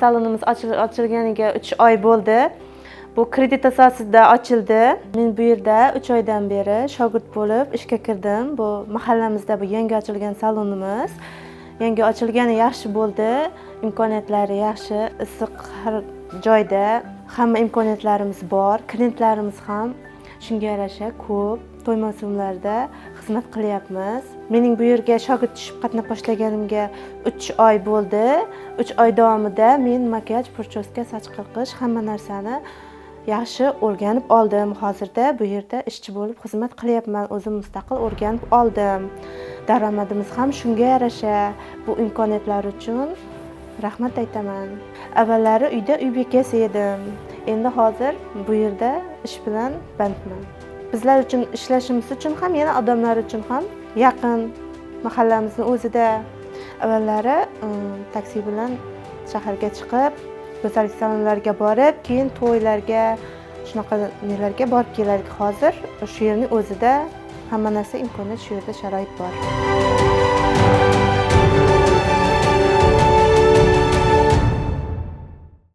salonimiz ochilganiga 3 oy bo'ldi. Bu kredit asosida ochildi. Men bu yerda 3 oydan beri shogird bo'lib ishga kirdim. Bu mahallamizda bu yangi ochilgan salonimiz. Yangi ochilgani yaxshi bo'ldi. Imkoniyatlari yaxshi, issiq har joyda, hamma imkoniyatlarimiz bor. Klientlarimiz ham shunga yarasha ko'p. To'y mavsumlarida xizmat qilyapmiz. Mening bu yerga shogird tushib qatnab boshlaganimga 3 oy bo'ldi. 3 oy davomida men makiyaj, прическа, soch qirqish hamma narsani yaxshi o'rganib oldim. Hozirda bu yerda ishchi bo'lib xizmat qilyapman. O'zim mustaqil o'rganib oldim. Daromadimiz ham shunga yarasha. Bu imkoniyatlar uchun rahmat aytaman. Avvallari uyda uy bekasi edim. Endi hozir bu yerda ish bilan bandman. Bizlar uchun ishlashimiz uchun ham, yana odamlar uchun ham yaqin, mahallamizning o'zida. Avvallari taksi bilan shaharga chiqib, go'zallik salonlariga borib, keyin to'ylarga, shunaqa nelarga borib kelardik. Hozir shu yerning o'zida hamma narsa imkoniyat, shu yerda sharoit bor.